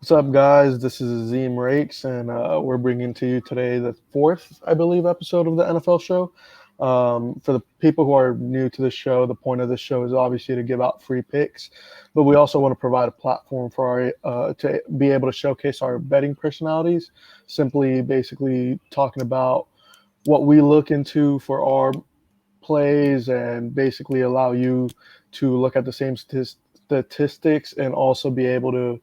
What's up, guys? This is Azim Rakes, and we're bringing to you today the fourth, I believe, episode of the NFL show. For the people who are new to the show, the point of the show is obviously to give out free picks, but we also want to provide a platform for our to be able to showcase our betting personalities. Simply, basically talking about what we look into for our plays and basically allow you to look at the same statistics and also be able to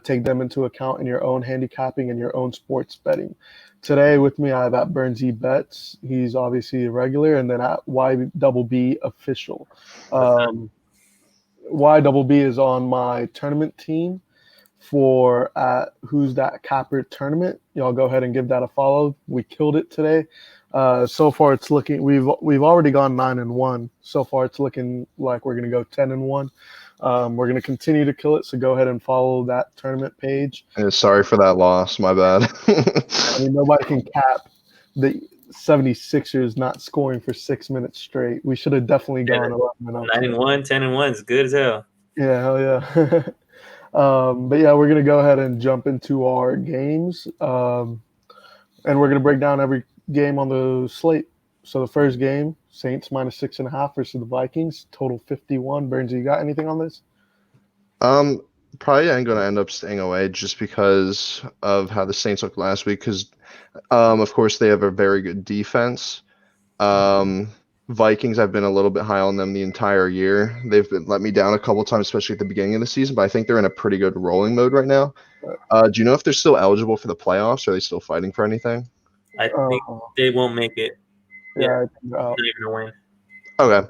take them into account in your own handicapping and your own sports betting. Today with me, I have at Burnsy Bets. He's obviously a regular, and then at Y Double B Official. Um, Y Double B is on my tournament team for Who's That Capper tournament. Y'all go ahead and give that a follow. We killed it today. So far, it's looking we've already gone 9-1. So far, it's looking like we're gonna go 10-1. We're gonna continue to kill it. So go ahead and follow that tournament page. Sorry for that loss. My bad. I mean, nobody can cap the 76ers not scoring for 6 minutes straight. We should have definitely gone 11-0. 9-1, 10-1 is good as hell. Yeah, hell yeah. But yeah, we're gonna go ahead and jump into our games, and we're gonna break down every game on the slate. So the first game, Saints -6.5 versus the Vikings, total 51. Burns, you got anything on this? Probably ain't gonna end up staying away just because of how the Saints looked last week. Because, of course, they have a very good defense. Vikings, I've been a little bit high on them the entire year. They've let me down a couple times, especially at the beginning of the season, but I think they're in a pretty good rolling mode right now. Do you know if they're still eligible for the playoffs? Or are they still fighting for anything? I think they won't make it. Yeah, They're not even gonna win. Okay.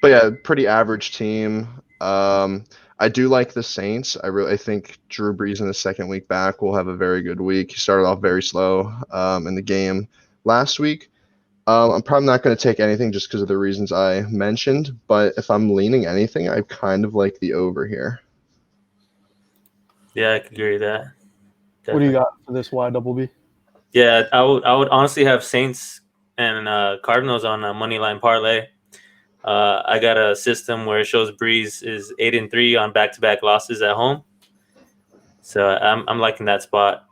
But yeah, pretty average team. I do like the Saints. I think Drew Brees in the second week back will have a very good week. He started off very slow in the game last week. I'm probably not going to take anything just because of the reasons I mentioned, but if I'm leaning anything, I kind of like the over here. Yeah, I could agree with that. Definitely. What do you got for this Y Double B? Yeah, I would honestly have Saints and Cardinals on a money line parlay. I got a system where it shows Breeze is 8-3 on back-to-back losses at home, so I'm liking that spot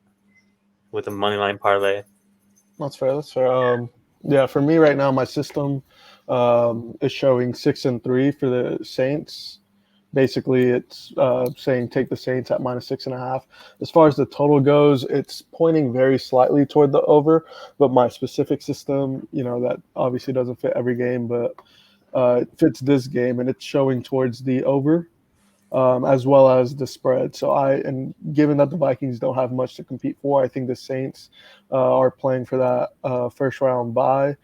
with a money line parlay. That's fair. That's fair. Yeah, for me right now, my system is showing 6-3 for the Saints. Basically, it's saying take the Saints at -6.5. As far as the total goes, it's pointing very slightly toward the over, but my specific system, that obviously doesn't fit every game, but it fits this game, and it's showing towards the over, as well as the spread. So and given that the Vikings don't have much to compete for, I think the Saints are playing for that first round bye.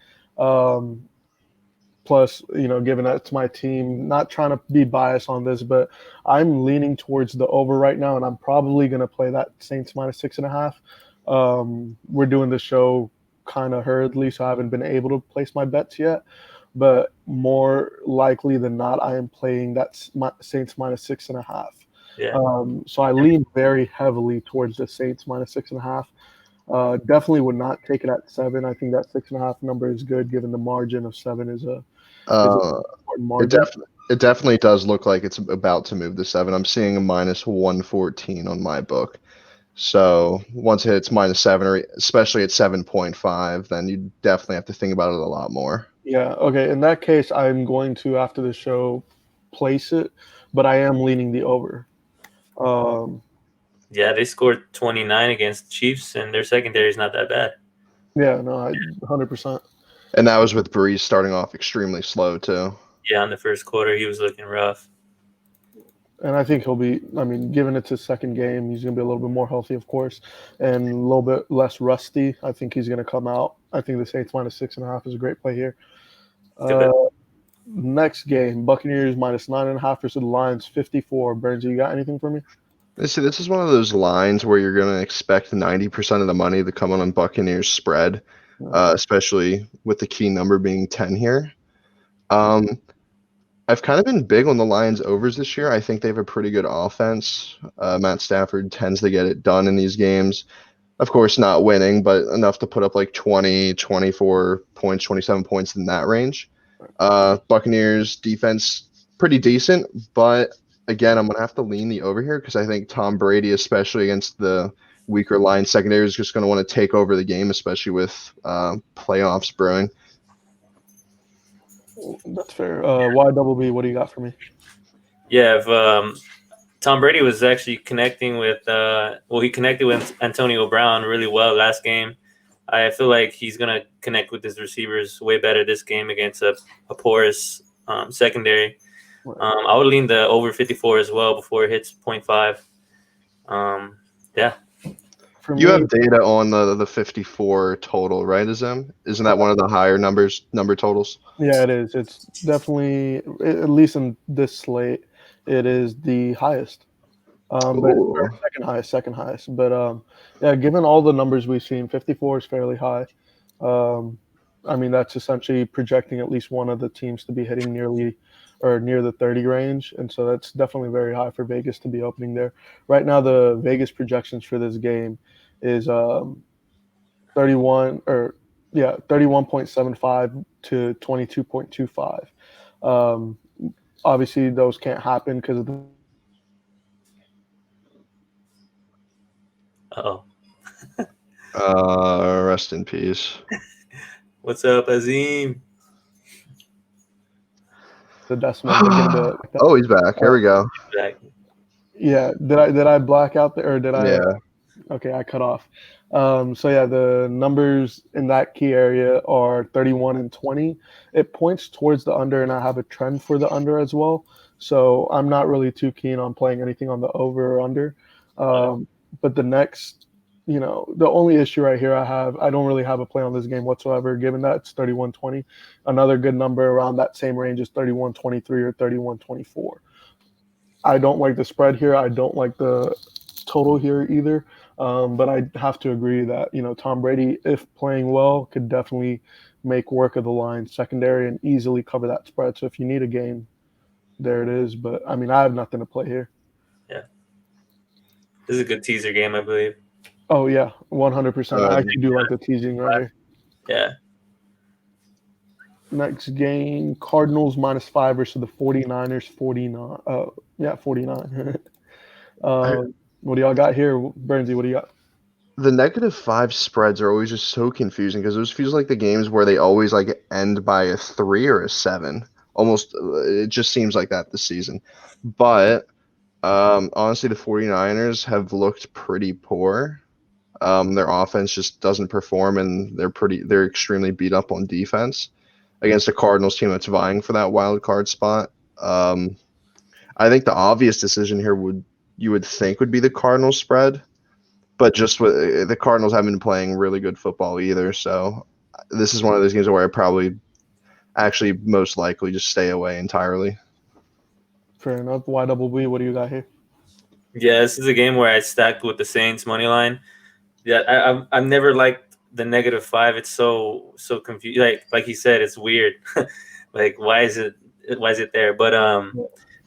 Plus, given that it's my team, not trying to be biased on this, but I'm leaning towards the over right now, and I'm probably going to play that Saints -6.5. We're doing the show kind of hurriedly, so I haven't been able to place my bets yet. But more likely than not, I am playing that Saints -6.5. Yeah. So I lean very heavily towards the Saints -6.5. Definitely would not take it at 7. I think that 6.5 number is good, given the margin of 7 is a important margin. It definitely does look like it's about to move to 7. I'm seeing a -114 on my book. So once it hits -7, or especially at 7.5, then you definitely have to think about it a lot more. Yeah. Okay. In that case, I'm going to, after the show, place it, but I am leaning the over. Yeah, they scored 29 against the Chiefs, and their secondary is not that bad. Yeah, no, 100%. And that was with Breeze starting off extremely slow, too. Yeah, in the first quarter, he was looking rough. And I think he'll be, given it's his second game, he's going to be a little bit more healthy, of course, and a little bit less rusty. I think he's going to come out. I think the Saints -6.5 is a great play here. Next game, Buccaneers -9.5 versus the Lions 54. Burns, you got anything for me? See, this is one of those lines where you're going to expect 90% of the money to come on Buccaneers spread, especially with the key number being 10 here. I've kind of been big on the Lions overs this year. I think they have a pretty good offense. Matt Stafford tends to get it done in these games. Of course, not winning, but enough to put up like 20, 24 points, 27 points in that range. Buccaneers defense, pretty decent, but again, I'm gonna have to lean the over here because I think Tom Brady, especially against the weaker line secondary, is just gonna want to take over the game, especially with playoffs brewing. That's fair. Y double B, what do you got for me? Yeah, if Tom Brady was actually connecting with, he connected with Antonio Brown really well last game. I feel like he's gonna connect with his receivers way better this game against a porous secondary. I would lean the over 54 as well before it hits 0.5. Yeah. For You me, have data on the 54 total, right, Isn't that one of the higher number totals? yeah, it is. It's definitely, at least in this slate, it is the highest. But or second highest. But yeah, given all the numbers we've seen, 54 is fairly high. I mean, that's essentially projecting at least one of the teams to be hitting nearly or near the 30 range, and so that's definitely very high for Vegas to be opening there. Right now, the Vegas projections for this game is 31 or yeah 31.75 to 22.25. Obviously, those can't happen because of the Rest in peace. What's up, Azim? the decimal. Oh, he's back. Here we go. Yeah, did I black out there or did I? Yeah. Okay, I cut off. So yeah, the numbers in that key area are 31 and 20. It points towards the under, and I have a trend for the under as well. So I'm not really too keen on playing anything on the over or under. But the next, the only issue right here I don't really have a play on this game whatsoever, given that it's 31-20. Another good number around that same range is 31-23 or 31-24. I don't like the spread here. I don't like the total here either. But I have to agree that, Tom Brady, if playing well, could definitely make work of the line secondary and easily cover that spread. So if you need a game, there it is. But, I mean, I have nothing to play here. Yeah. This is a good teaser game, I believe. Oh, yeah, 100%. I actually do like the teasing right here. Yeah. Next game, Cardinals -5 versus the 49ers, 49. 49. What do y'all got here? Bernsey, what do you got? The -5 spreads are always just so confusing because those feels like the games where they always end by a 3 or a 7. Almost, it just seems like that this season. But honestly, the 49ers have looked pretty poor. Their offense just doesn't perform, and they're extremely beat up on defense against a Cardinals team that's vying for that wild card spot. I think the obvious decision here would be the Cardinals spread, but just the Cardinals haven't been playing really good football either. So this is one of those games where I probably actually most likely just stay away entirely. Fair enough. YWB, what do you got here? Yeah, this is a game where I stacked with the Saints money line. Yeah, I've never liked the -5. It's so confusing. Like he said, it's weird. Like why is it there? But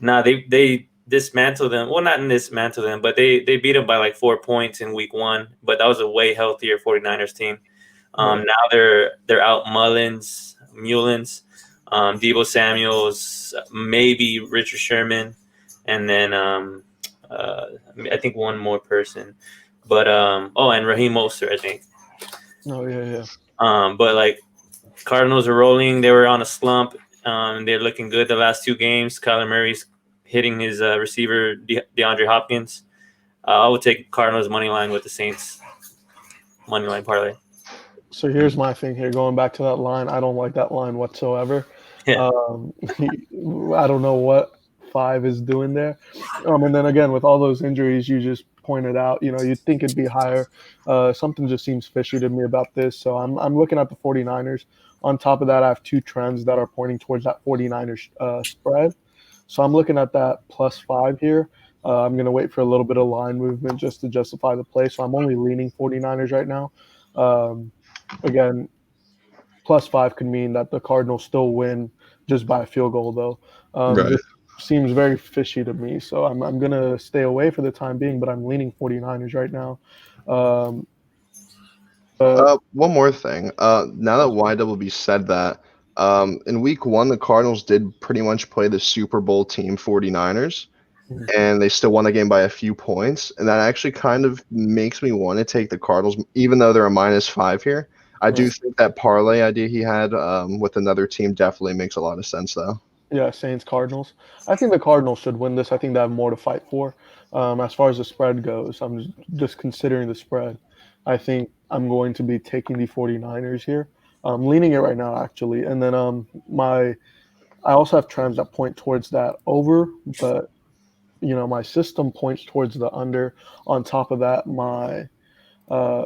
they dismantled them. Well, not dismantle them, but they beat them by like 4 points in week 1. But that was a way healthier 49ers team. Now they're out Mullins, Deebo Samuels, maybe Richard Sherman, and then I think one more person. But and Raheem Mostert, I think. Oh yeah. But like Cardinals are rolling. They were on a slump. They're looking good the last 2 games. Kyler Murray's hitting his receiver DeAndre Hopkins. I would take Cardinals money line with the Saints money line parlay. So here's my thing here. Going back to that line, I don't like that line whatsoever. Yeah. I don't know what 5 is doing there. And then again, with all those injuries you just pointed out, you'd think it'd be higher. Something just seems fishy to me about this. So I'm looking at the 49ers. On top of that, I have 2 trends that are pointing towards that 49ers spread. So I'm looking at that +5 here. I'm going to wait for a little bit of line movement just to justify the play. So I'm only leaning 49ers right now. Again, +5 could mean that the Cardinals still win just by a field goal, though. Right. Just seems very fishy to me. So I'm going to stay away for the time being, but I'm leaning 49ers right now. One more thing. Now that YWB said that, in week 1, the Cardinals did pretty much play the Super Bowl team 49ers. and they still won the game by a few points. And that actually kind of makes me want to take the Cardinals, even though they're a -5 here. I do think that parlay idea he had with another team definitely makes a lot of sense, though. Yeah, Saints Cardinals. I think the Cardinals should win this. I think they have more to fight for. As far as the spread goes, I'm just considering the spread. I think I'm going to be taking the 49ers here. I'm leaning it right now, actually. And then I also have trends that point towards that over, but my system points towards the under. On top of that, my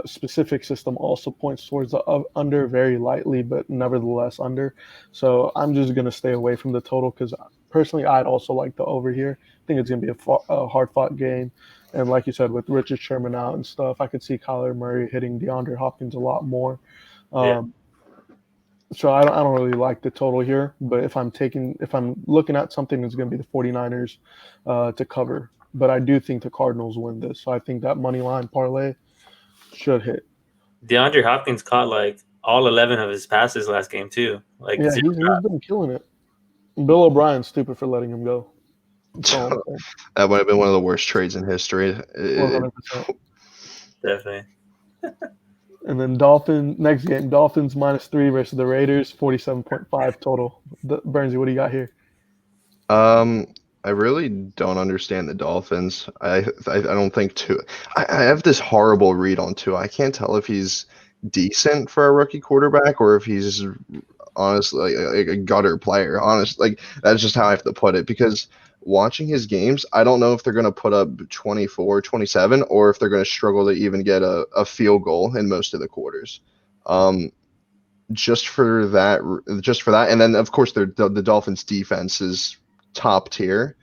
specific system also points towards the under very lightly, but nevertheless under. So I'm just going to stay away from the total because personally, I'd also like the over here. I think it's going to be a hard-fought game. And like you said, with Richard Sherman out and stuff, I could see Kyler Murray hitting DeAndre Hopkins a lot more. Yeah. So I don't really like the total here, but if I'm looking at something, it's going to be the 49ers to cover. But I do think the Cardinals win this. So I think that money line parlay should hit. DeAndre Hopkins caught like all 11 of his passes last game too. Like, yeah, he's been killing it. Bill O'Brien's stupid for letting him go. That might have been one of the worst trades in history. 100%. Definitely. And then next game, Dolphins -3 versus the Raiders, 47.5 total. Bernsey, what do you got here? I really don't understand the Dolphins. I don't think Tua. I have this horrible read on Tua. I can't tell if he's decent for a rookie quarterback or if he's honestly like a gutter player. Honestly, that's just how I have to put it because watching his games, I don't know if they're going to put up 24, 27, or if they're going to struggle to even get a field goal in most of the quarters. Just for that, and then of course the Dolphins' defense is top tier.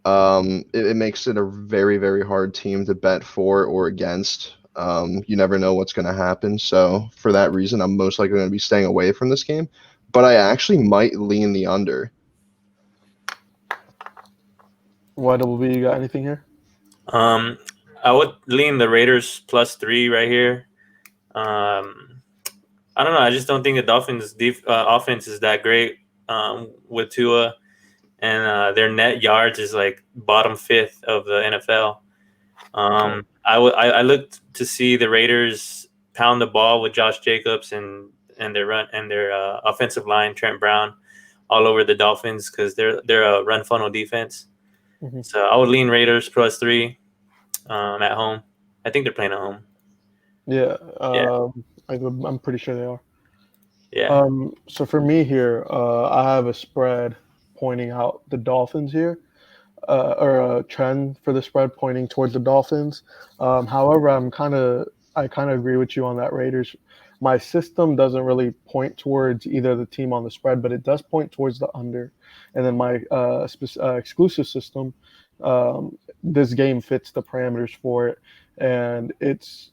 It makes it a very, very hard team to bet for or against. You never know what's going to happen. So for that reason, I'm most likely going to be staying away from this game. But I actually might lean the under. YWB, you got anything here? I would lean the Raiders +3 right here. I don't know. I just don't think the Dolphins' offense is that great with Tua, and their net yards is like bottom 5th of the NFL. I looked to see the Raiders pound the ball with Josh Jacobs and their offensive line, Trent Brown, all over the Dolphins because they're a run funnel defense. Mm-hmm. So I would lean Raiders +3 at home. I think they're playing at home. Yeah. I'm pretty sure they are. Yeah. So for me here, I have a spread pointing out the Dolphins here, or a trend for the spread pointing towards the Dolphins. However, I kind of agree with you on that Raiders. My system doesn't really point towards either the team on the spread, but it does point towards the under. And then my exclusive system, this game fits the parameters for it, and it's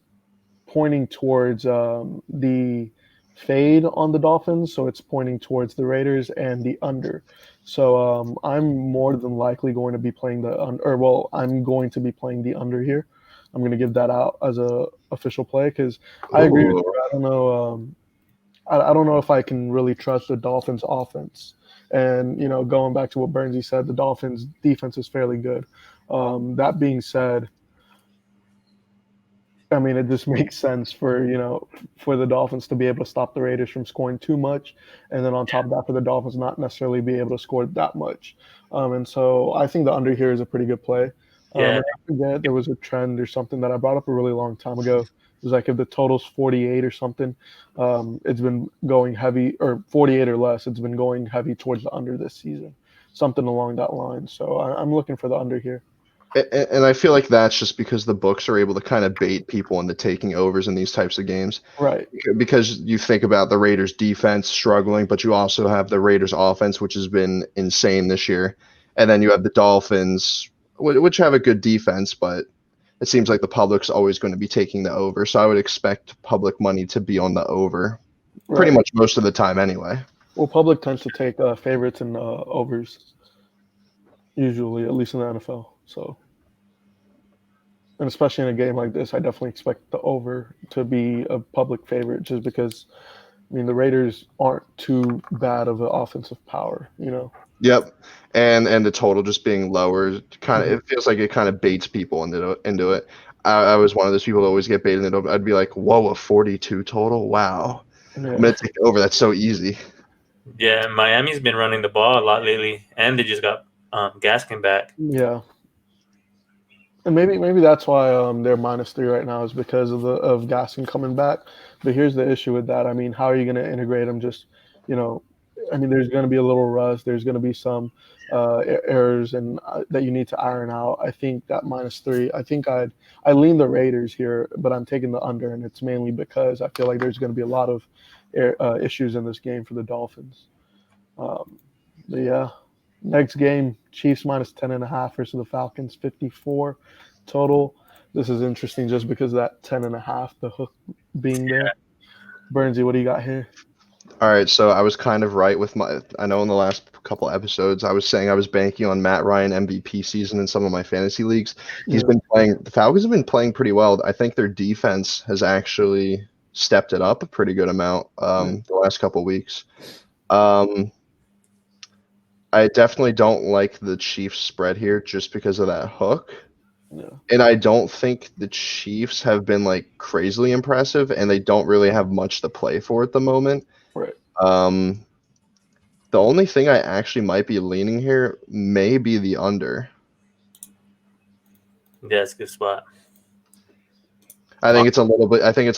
pointing towards the fade on the Dolphins, so it's pointing towards the Raiders and the under. So I'm more than likely going to be playing I'm going to be playing the under here. I'm going to give that out as a official play because I agree with you. I don't know. I don't know if I can really trust the Dolphins' offense. And going back to what Bernsey said, the Dolphins' defense is fairly good. That being said, I mean, it just makes sense for the Dolphins to be able to stop the Raiders from scoring too much, and then on top of that, for the Dolphins not necessarily be able to score that much. And so I think the under here is a pretty good play. I forget there was a trend or something that I brought up a really long time ago. It was like if the total's 48 or something, it's been going heavy, or 48 or less, it's been going heavy towards the under this season, something along that line. So I'm looking for the under here. And I feel like that's just because the books are able to kind of bait people into taking overs in these types of games. Right. Because you think about the Raiders defense struggling, but you also have the Raiders offense, which has been insane this year. And then you have the Dolphins, which have a good defense, but it seems like the public's always going to be taking the over. So I would expect public money to be on the over pretty much most of the time anyway. Well, public tends to take favorites and overs, usually, at least in the NFL. So, and especially in a game like this, I definitely expect the over to be a public favorite just because, I mean, the Raiders aren't too bad of an offensive power, Yep. And the total just being lower, kind of it feels like it kind of baits people into it. I was one of those people that always get baited into it. I'd be like, whoa, a 42 total? Wow. I'm Yeah. gonna take it over. That's so easy. Yeah, Miami's been running the ball a lot lately, and they just got Gaskin back. Yeah. And maybe that's why they're -3 right now is because of Gaskin coming back. But here's the issue with that. I mean, how are you going to integrate them? Just you know, I mean, there's going to be a little rust. There's going to be some errors and that you need to iron out. I think that -3. I think I lean the Raiders here, but I'm taking the under, and it's mainly because I feel like there's going to be a lot of issues in this game for the Dolphins. But yeah. Next game, Chiefs -10.5 versus the Falcons, 54 total. This is interesting just because of that 10.5, the hook being there. Bernsey, what do you got here? All right, so I was kind of right with my. I know in the last couple episodes I was saying I was banking on Matt Ryan MVP season in some of my fantasy leagues. He's Yeah. been playing. The Falcons have been playing pretty well. I think their defense has actually stepped it up a pretty good amount the last couple weeks. I definitely don't like the Chiefs spread here just because of that hook. Yeah. And I don't think the Chiefs have been like crazily impressive, and they don't really have much to play for at the moment. Right. The only thing I actually might be leaning here may be the under. Yeah, it's a good spot. I think it's a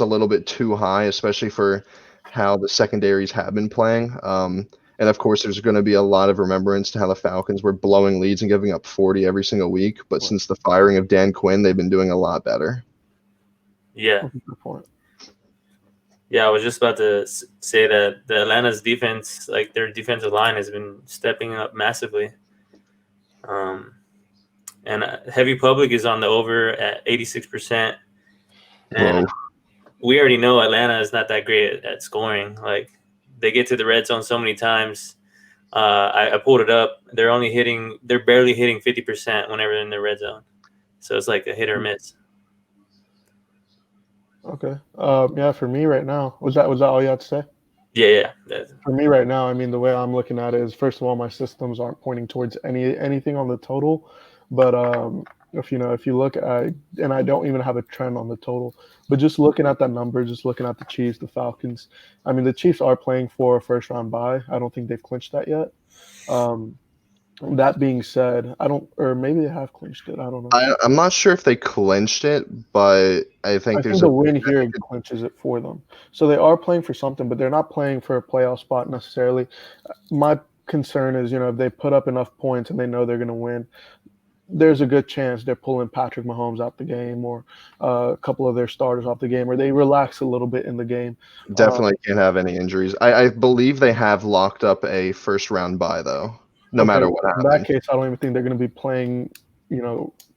little bit too high, especially for how the secondaries have been playing. And of course, there's going to be a lot of remembrance to how the Falcons were blowing leads and giving up 40 every single week. But since the firing of Dan Quinn, they've been doing a lot better. Yeah. That's a good point. Yeah, I was just about to say that the Atlanta's defense, like their defensive line, has been stepping up massively. And Heavy Public is on the over at 86%. And Whoa. we already know Atlanta is not that great at scoring. Like they get to the red zone so many times. I pulled it up. They're barely hitting 50% whenever they're in the red zone. So it's like a hit or miss. Okay. Yeah, for me right now, was that all you had to say? Yeah. For me right now, I mean, the way I'm looking at it is, first of all, my systems aren't pointing towards anything on the total, but if you look at, and I don't even have a trend on the total, but just looking at that number, just looking at the Chiefs, the Falcons, I mean, the Chiefs are playing for a first round bye. I don't think they've clinched that yet. That being said, or maybe they have clinched it. I don't know. I'm not sure if they clinched it, but I think there's the win here clinches it for them. So they are playing for something, but they're not playing for a playoff spot necessarily. My concern is, if they put up enough points and they know they're going to win, there's a good chance they're pulling Patrick Mahomes out the game, or a couple of their starters off the game, or they relax a little bit in the game. Definitely can't have any injuries. I believe they have locked up a first round bye though. No matter what happens. In that case, I don't even think they're going to be playing,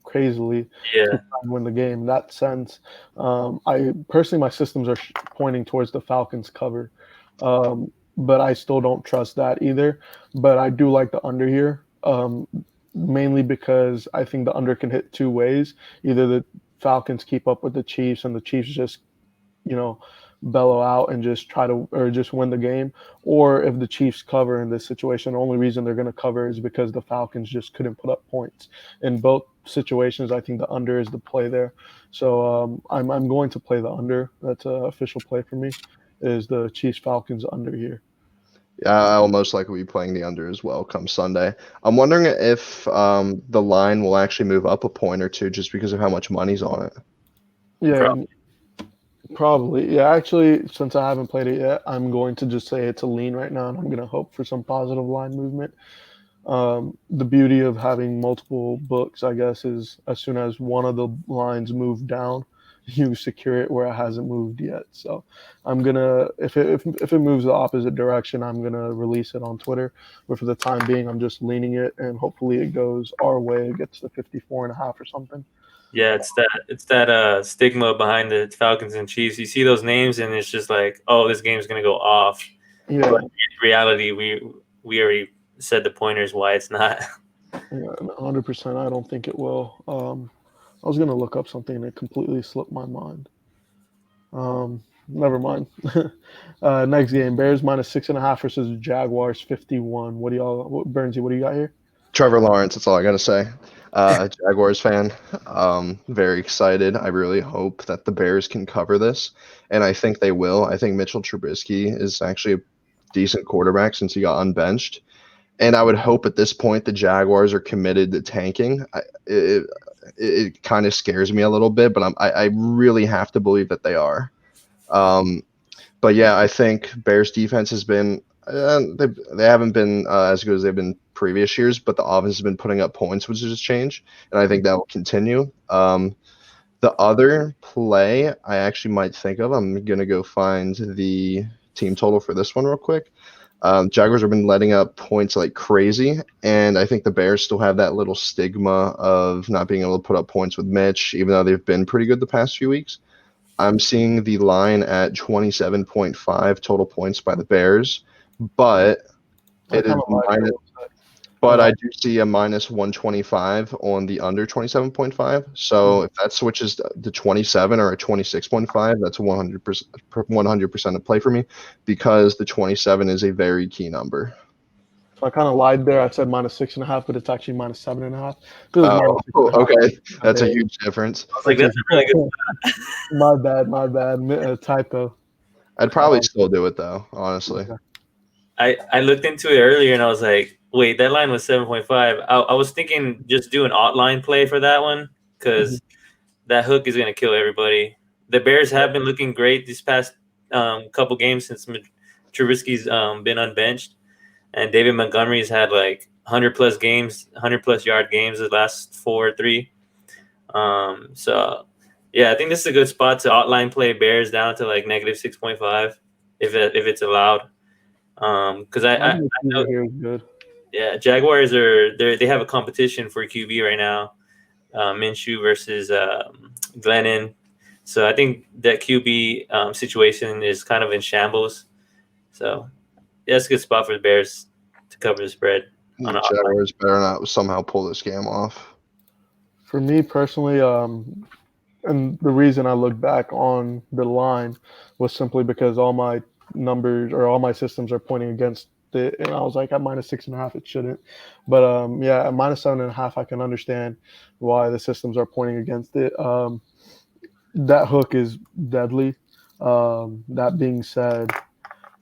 crazily to try and win the game. In that sense, I personally, my systems are pointing towards the Falcons cover, but I still don't trust that either. But I do like the under here, mainly because I think the under can hit two ways. Either the Falcons keep up with the Chiefs and the Chiefs just, bellow out and just just win the game, or if the Chiefs cover in this situation, the only reason they're going to cover is because the Falcons just couldn't put up points. In both situations, I think the under is the play there. So I'm going to play the under. That's an official play for me, is the Chiefs Falcons under here. Yeah, I'll most likely be playing the under as well come Sunday. I'm wondering if the line will actually move up a point or two just because of how much money's on it. Yeah, probably. Yeah, actually, since I haven't played it yet, I'm going to just say it's a lean right now, and I'm going to hope for some positive line movement. The beauty of having multiple books, I guess, is as soon as one of the lines move down, you secure it where it hasn't moved yet. So I'm gonna, if it moves the opposite direction, I'm gonna release it on Twitter. But for the time being, I'm just leaning it, and hopefully it goes our way. It gets to 54.5 or something. Yeah, it's that stigma behind the Falcons and Chiefs. You see those names, and it's just like, oh, this game's gonna go off. Yeah. But in reality, we already said the pointers why it's not. Yeah, 100%. I don't think it will. I was gonna look up something and it completely slipped my mind. never mind. Next game, Bears -6.5 versus Jaguars 51. Bernsey, what do you got here? Trevor Lawrence. That's all I gotta say. Jaguars fan. Very excited. I really hope that the Bears can cover this, and I think they will. I think Mitchell Trubisky is actually a decent quarterback since he got unbenched, and I would hope at this point the Jaguars are committed to tanking. It kind of scares me a little bit, but I really have to believe that they are. But yeah, I think Bears defense has been they haven't been as good as they've been previous years, but the offense has been putting up points, which is a change, and I think that will continue. The other play I actually might think of, I'm gonna go find the team total for this one real quick. Jaguars have been letting up points like crazy, and I think the Bears still have that little stigma of not being able to put up points with Mitch, even though they've been pretty good the past few weeks. I'm seeing the line at 27.5 total points by the Bears, but it is minus. But I do see a -125 on the under 27.5. So if that switches to 27 or a 26.5, that's 100% a play for me because the 27 is a very key number. So I kind of lied there. I said -6.5, but it's actually -7.5. Okay. That's a huge difference. I was like, that's a really good. My bad. Typo. I'd probably still do it though, honestly. I looked into it earlier and I was like, wait, that line was 7.5. I was thinking just do an odd line play for that one because that hook is going to kill everybody. The Bears have been looking great these past couple games since Trubisky's been unbenched. And David Montgomery's had like 100-plus games, 100-plus yard games the last 4 or 3. So, yeah, I think this is a good spot to outline play Bears down to like -6.5 if it's allowed. Because I know here is good. Yeah, Jaguars they have a competition for QB right now, Minshew versus Glennon. So I think that QB situation is kind of in shambles. So yeah, it's a good spot for the Bears to cover the spread. The Jaguars better not somehow pull this game off. For me personally, and the reason I looked back on the line was simply because all my numbers or all my systems are pointing against it, and I was like at -6.5 it shouldn't, but yeah, at -7.5 I can understand why the systems are pointing against it. That hook is deadly. That being said,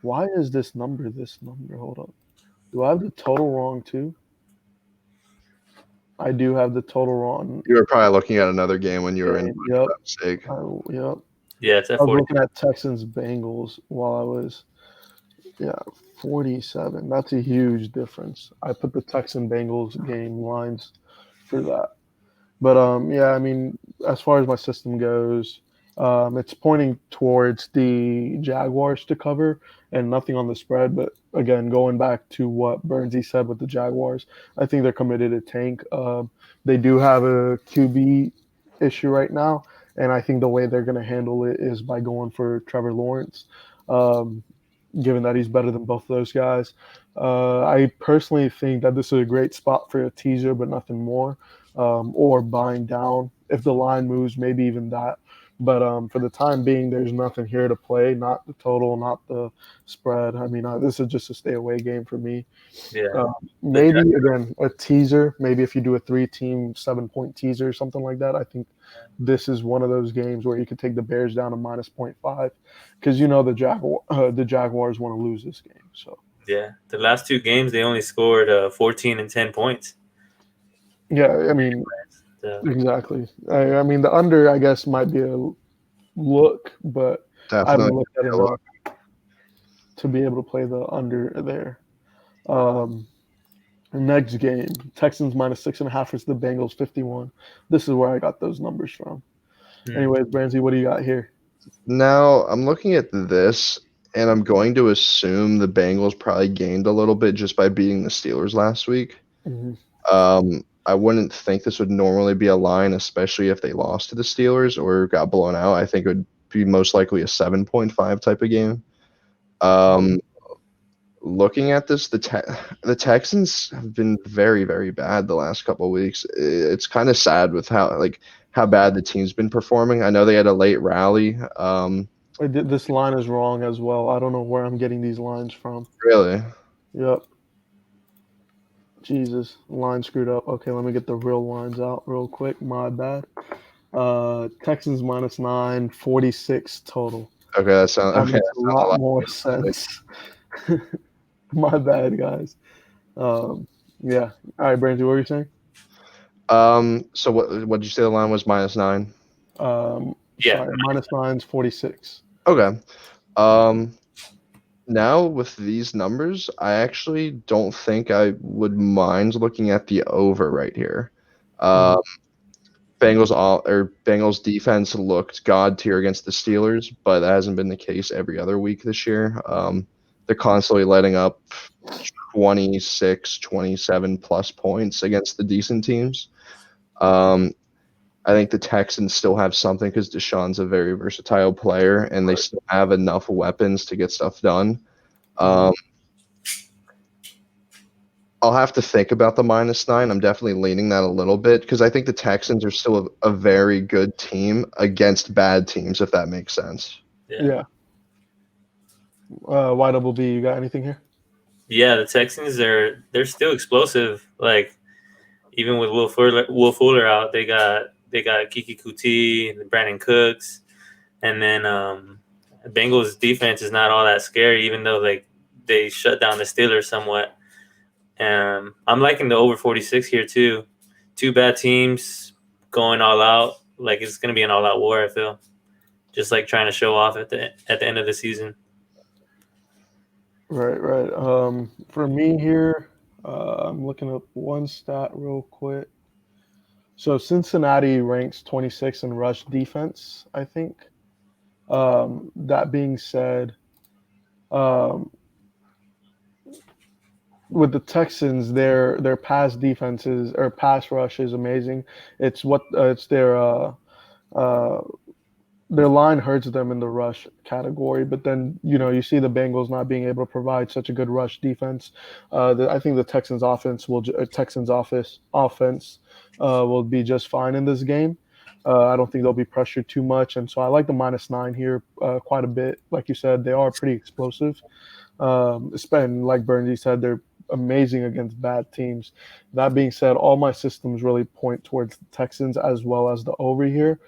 why is this number hold up, do I have the total wrong too? I do have the total wrong. You were probably looking at another game when you were in. Yep. Yeah, it's at 40. I was looking at Texans Bengals while I was 47. That's a huge difference. I put the Texan Bengals game lines for that. But yeah, I mean, as far as my system goes, it's pointing towards the Jaguars to cover and nothing on the spread. But again, going back to what Bernsey said with the Jaguars, I think they're committed to tank. They do have a QB issue right now, and I think the way they're going to handle it is by going for Trevor Lawrence, given that he's better than both of those guys. I personally think that this is a great spot for a teaser, but nothing more, or buying down. If the line moves, maybe even that. But for the time being, there's nothing here to play, not the total, not the spread. I mean, this is just a stay-away game for me. Yeah. Maybe, again, a teaser. Maybe if you do a 3-team, 7-point teaser or something like that, I think this is one of those games where you could take the Bears down to -0.5 because you know the Jaguars want to lose this game. So yeah, the last 2 games, they only scored 14 and 10 points. Yeah, I mean – exactly. I mean, the under, I guess, might be a look, but definitely. I haven't looked at it enough to be able to play the under there. Next game, Texans -6.5 versus the Bengals 51. This is where I got those numbers from. Anyways, Brandsy, what do you got here? Now, I'm looking at this, and I'm going to assume the Bengals probably gained a little bit just by beating the Steelers last week. I wouldn't think this would normally be a line, especially if they lost to the Steelers or got blown out. I think it would be most likely a 7.5 type of game. Looking at this, the Texans have been very, very bad the last couple of weeks. It's kind of sad with how bad the team's been performing. I know they had a late rally This line is wrong as well. I don't know where I'm getting these lines from. Really? Yep. Jesus, line screwed up. Okay, let me get the real lines out real quick. My bad. Texans -9, 46 total. Okay, that sounds That okay. makes That a sounds a lot lot. more sense. My bad, guys. Yeah. All right, Brandy, what were you saying? So what did you say the line was -9? Yeah. Sorry, -9's 46. Okay. Um, Now with these numbers, I actually don't think I would mind looking at the over right here. Mhm. Bengals defense looked god tier against the Steelers, but that hasn't been the case every other week this year. They're constantly letting up 26, 27 plus points against the decent teams. I think the Texans still have something because Deshaun's a very versatile player, and they still have enough weapons to get stuff done. Um, I'll have to think about the -9. I'm definitely leaning that a little bit because I think the Texans are still a very good team against bad teams, if that makes sense. Yeah. Y double B, you got anything here? Yeah, the Texans they're still explosive. Like even with Will Fuller out, they got Kiki Kuti and Brandon Cooks, and then Bengals defense is not all that scary, even though like they shut down the Steelers somewhat. I'm liking the over 46 here too. Two bad teams going all out. Like it's gonna be an all out war. I feel just like trying to show off at the end of the season. Right. For me here, I'm looking up one stat real quick. So Cincinnati ranks 26 in rush defense, I think. That being said, um, with the Texans, their pass defenses or pass rush is amazing. It's uh, their line hurts them in the rush category, but then you see the Bengals not being able to provide such a good rush defense. I think the Texans offense will be just fine in this game. I don't think they'll be pressured too much, and so I like the -9 here quite a bit. Like you said, they are pretty explosive. And like Bernie said, they're amazing against bad teams. That being said, all my systems really point towards the Texans as well as the over here.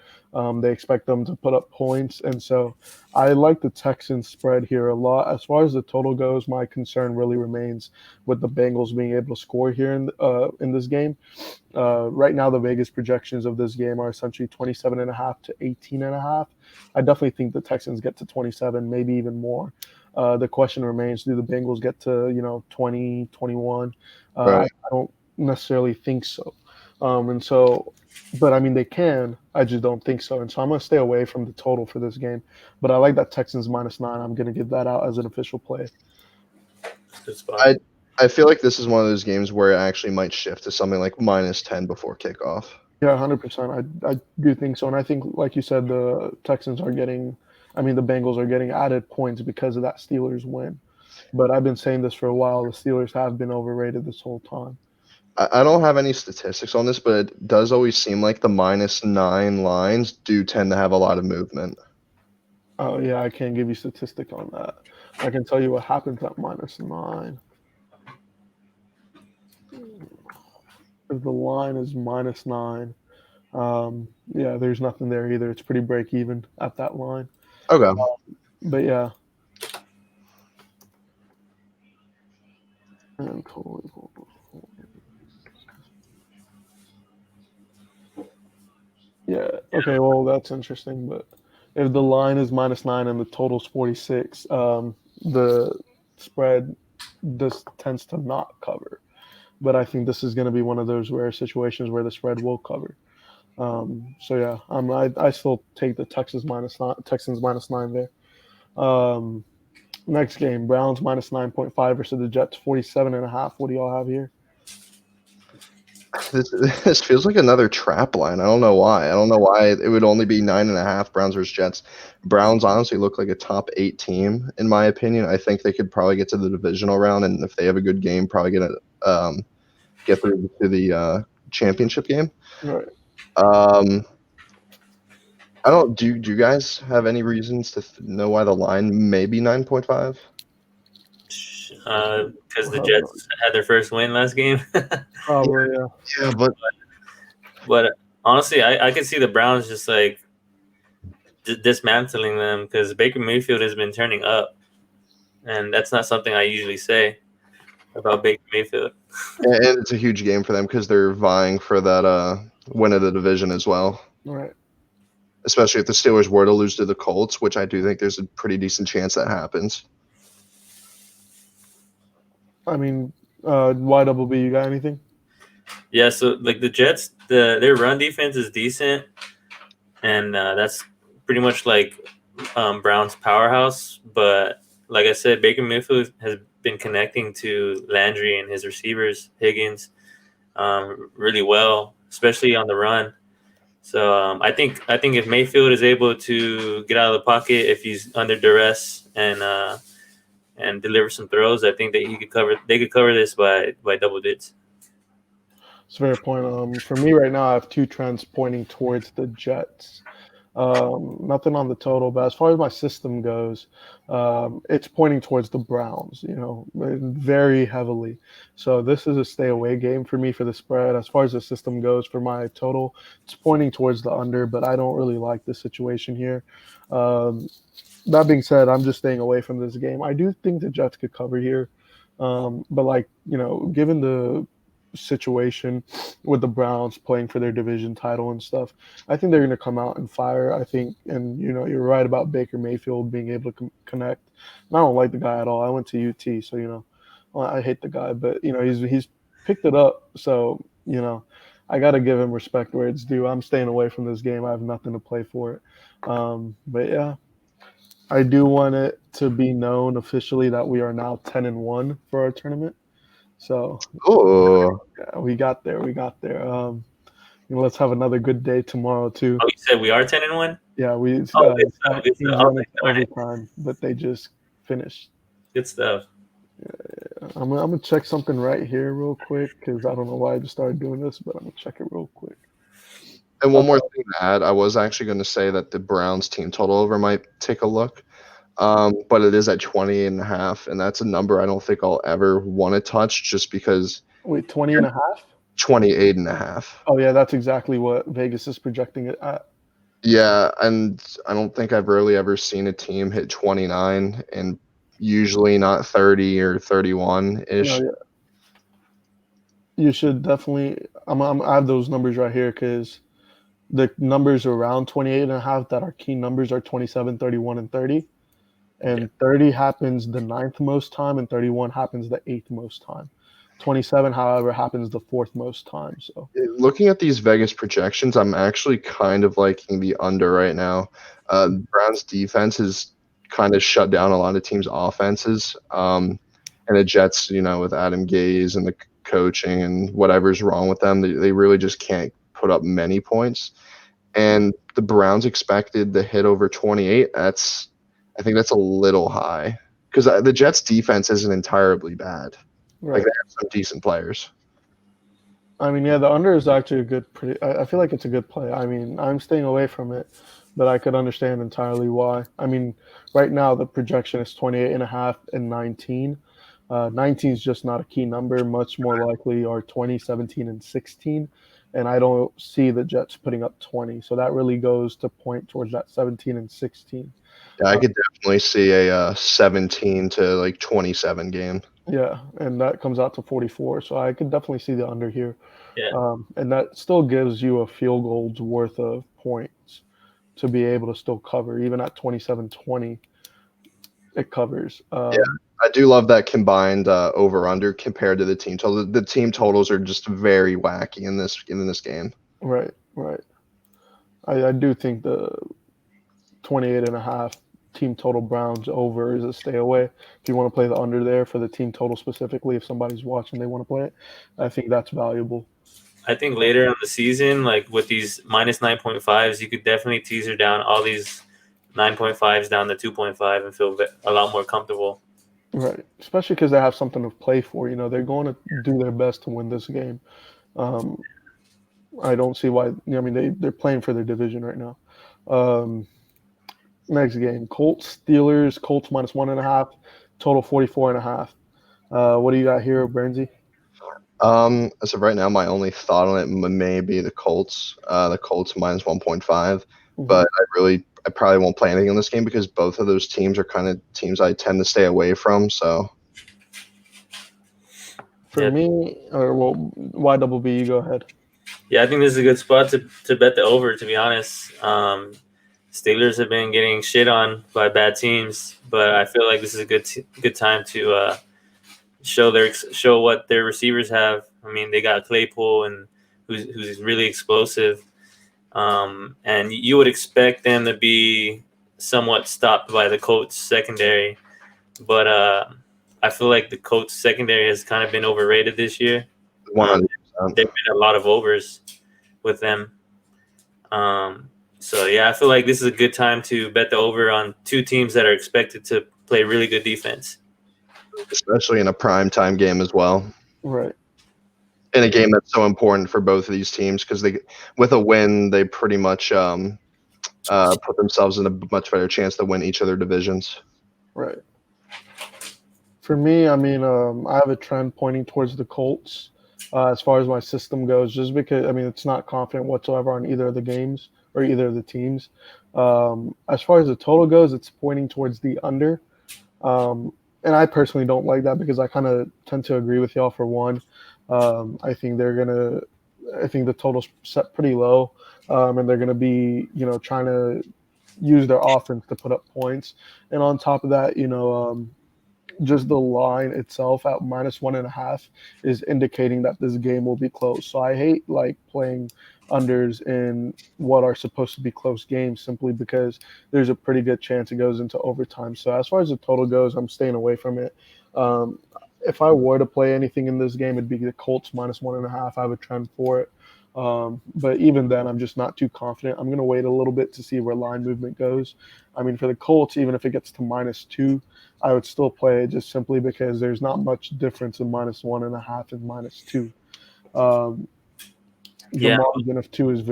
They expect them to put up points, and so I like the Texans spread here a lot. As far as the total goes, my concern really remains with the Bengals being able to score here in this game. Right now, the Vegas projections of this game are essentially 27.5 to 18.5. I definitely think the Texans get to 27, maybe even more. The question remains, do the Bengals get to 20, 21? Right. I don't necessarily think so. But I mean, they can. I just don't think so. And so I'm going to stay away from the total for this game. But I like that Texans -9. I'm going to give that out as an official play. Good spot. I feel like this is one of those games where it actually might shift to something like -10 before kickoff. Yeah, 100%. I do think so. And I think, like you said, the Bengals are getting added points because of that Steelers win. But I've been saying this for a while. The Steelers have been overrated this whole time. I don't have any statistics on this, but it does always seem like the -9 lines do tend to have a lot of movement. Oh, yeah, I can't give you statistic on that. I can tell you what happens at -9. If the line is -9, yeah, there's nothing there either. It's pretty break even at that line. Okay. But yeah. And totally. Yeah. Okay. Well, that's interesting. But if the line is -9 and the total's 46, the spread this tends to not cover. But I think this is going to be one of those rare situations where the spread will cover. So yeah, I still take the Texans -9 there. Next game, Browns -9.5 versus the Jets 47.5. What do y'all have here? This feels like another trap line. I don't know why. I don't know why it would only be 9.5 Browns versus Jets. Browns honestly look like a top 8 team in my opinion. I think they could probably get to the divisional round, and if they have a good game, probably get through to the championship game. Right. I don't. Do you guys have any reasons to know why the line may be 9.5? Because the Jets had their first win last game. Probably, yeah. Yeah, but But honestly, I could see the Browns just like dismantling them because Baker Mayfield has been turning up, and that's not something I usually say about Baker Mayfield. and it's a huge game for them because they're vying for that win of the division as well. Right. Especially if the Steelers were to lose to the Colts, which I do think there's a pretty decent chance that happens. I mean, YWB, you got anything? Yeah, so like the Jets, their run defense is decent, and that's pretty much like Brown's powerhouse. But like I said, Baker Mayfield has been connecting to Landry and his receivers, Higgins, really well, especially on the run. So I think if Mayfield is able to get out of the pocket, if he's under duress and deliver some throws, I think that he could cover. They could cover this by double digits. It's a fair point. For me right now, I have two trends pointing towards the Jets. Nothing on the total, but as far as my system goes, it's pointing towards the Browns, very heavily. So this is a stay away game for me for the spread. As far as the system goes for my total, it's pointing towards the under, but I don't really like the situation here. That being said, I'm just staying away from this game. I do think the Jets could cover here. But given the situation with the Browns playing for their division title and stuff, I think they're going to come out and fire. I think, and you're right about Baker Mayfield being able to connect. And I don't like the guy at all. I went to UT, so well, I hate the guy, but he's picked it up. So I got to give him respect where it's due. I'm staying away from this game. I have nothing to play for it. But yeah, I do want it to be known officially that we are now 10-1 for our tournament. So yeah, we got there. Let's have another good day tomorrow too. Oh, you said we are 10-1? Yeah, we Good stuff. overtime, but they just finished. Good stuff. I'm gonna check something right here real quick because I don't know why I just started doing this, but I'm gonna check it real quick. And one more thing to add, I was actually going to say that the Browns team total over might take a look. But it is at 20.5, and that's a number I don't think I'll ever want to touch just because. Wait, 20.5? 28.5. Oh yeah, that's exactly what Vegas is projecting it at. Yeah, and I don't think I've really ever seen a team hit 29 and usually not 30 or 31-ish. No, yeah. You should definitely. I have those numbers right here because the numbers around 28.5 that are key numbers are 27, 31, and 30. And 30 happens the 9th most time, and 31 happens the 8th most time. 27, however, happens the 4th most time. So looking at these Vegas projections, I'm actually kind of liking the under right now. Browns defense has kind of shut down a lot of teams' offenses, and the Jets, with Adam Gase and the coaching and whatever's wrong with them, they really just can't put up many points. And the Browns expected the hit over 28. I think that's a little high because the Jets' defense isn't entirely bad. right. Like they have some decent players. I mean, yeah, the under is actually I feel like it's a good play. I mean, I'm staying away from it, but I could understand entirely why. I mean, right now the projection is 28.5 and 19. 19 is just not a key number. Much more likely are 20, 17, and 16. And I don't see the Jets putting up 20. So that really goes to point towards that 17 and 16. Yeah, I could definitely see a 17 to 27 game. Yeah, and that comes out to 44. So I could definitely see the under here. Yeah. And that still gives you a field goal's worth of points to be able to still cover. Even at 27-20, it covers. Yeah, I do love that combined over-under compared to the team total. The team totals are just very wacky in this game. Right. I do think the 28.5 team total Browns over is a stay away. If you want to play the under there for the team total specifically, if somebody's watching, they want to play it, I think that's valuable. I think later in the season, like with these minus 9.5s, you could definitely teaser down all these 9.5s down to 2.5 and feel a lot more comfortable. Right, especially because they have something to play for. They're going to do their best to win this game. I don't see why. I mean, they're playing for their division right now. Next game, Colts Steelers. Colts minus 1.5. Total 44.5. What do you got here, Bernsey? As of right now, my only thought on it may be the Colts. The Colts minus 1.5. But I probably won't play anything on this game because both of those teams are kind of teams I tend to stay away from. So for me, Y double B, you go ahead. Yeah, I think this is a good spot to bet the over, to be honest. Steelers have been getting shit on by bad teams, but I feel like this is a good time to show what their receivers have. I mean, they got Claypool and who's really explosive, and you would expect them to be somewhat stopped by the Colts secondary, but I feel like the Colts secondary has kind of been overrated this year. 100%. There've been a lot of overs with them. So yeah, I feel like this is a good time to bet the over on two teams that are expected to play really good defense, especially in a primetime game as well. Right. In a game that's so important for both of these teams because with a win, they pretty much put themselves in a much better chance to win each of their divisions. Right. For me, I mean, I have a trend pointing towards the Colts as far as my system goes, just because, I mean, it's not confident whatsoever on either of the games or either of the teams. As far as the total goes, it's pointing towards the under. And I personally don't like that because I kind of tend to agree with y'all for one. I think the total's set pretty low, and they're going to be, trying to use their offense to put up points. And on top of that, just the line itself at minus 1.5 is indicating that this game will be close. So I hate playing unders in what are supposed to be close games simply because there's a pretty good chance it goes into overtime. So as far as the total goes, I'm staying away from it. If I were to play anything in this game, it'd be the Colts minus 1.5. I have a trend for it. But even then, I'm just not too confident. I'm going to wait a little bit to see where line movement goes. I mean, for the Colts, even if it gets to -2, I would still play it just simply because there's not much difference in -1.5 and -2. The margin of 2 is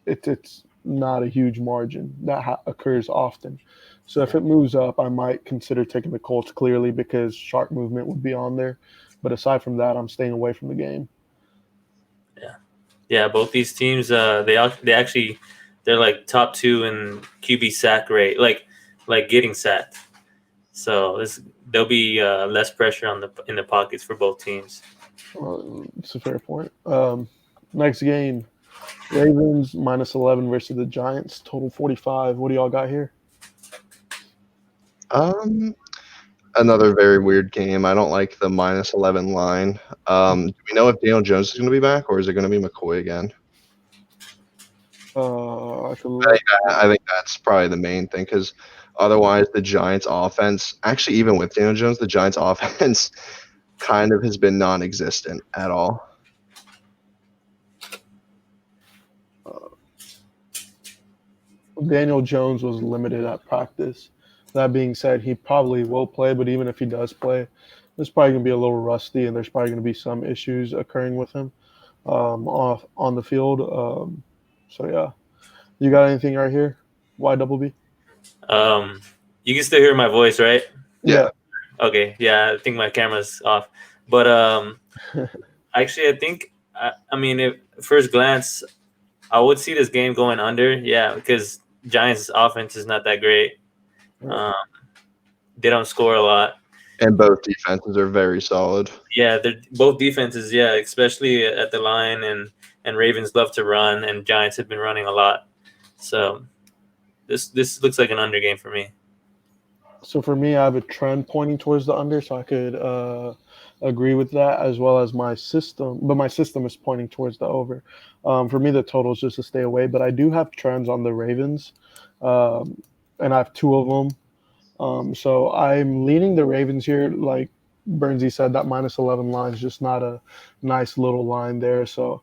it's not a huge margin. That occurs often. So if it moves up, I might consider taking the Colts clearly because sharp movement would be on there. But aside from that, I'm staying away from the game. Yeah, both these teams, they're like top 2 in QB sack rate, like getting sacked. So there'll be less pressure in the pockets for both teams. It's a fair point. Next game, Ravens -11 versus the Giants, total 45. What do y'all got here? Another very weird game. I don't like the -11 line. Do we know if Daniel Jones is going to be back or is it going to be McCoy again? I think that's probably the main thing because otherwise the Giants offense, actually even with Daniel Jones, the Giants offense kind of has been non-existent at all. Daniel Jones was limited at practice. That being said, he probably will play, but even if he does play, it's probably going to be a little rusty, and there's probably going to be some issues occurring with him on the field. So, yeah. You got anything right here? Y double B? You can still hear my voice, right? Yeah. Okay. Yeah, I think my camera's off. But actually, I think, I mean, at first glance, I would see this game going under. Yeah, because Giants' offense is not that great. They don't score a lot. And both defenses are very solid. Yeah, they're both defenses, yeah, especially at the line, and Ravens love to run, and Giants have been running a lot. So this looks like an under game for me. So for me, I have a trend pointing towards the under, so I could agree with that as well as my system. But my system is pointing towards the over. For me, the total is just to stay away. But I do have trends on the Ravens, and I have 2 of them. So I'm leaning the Ravens here. Like Bernsey said, that -11 line is just not a nice little line there. So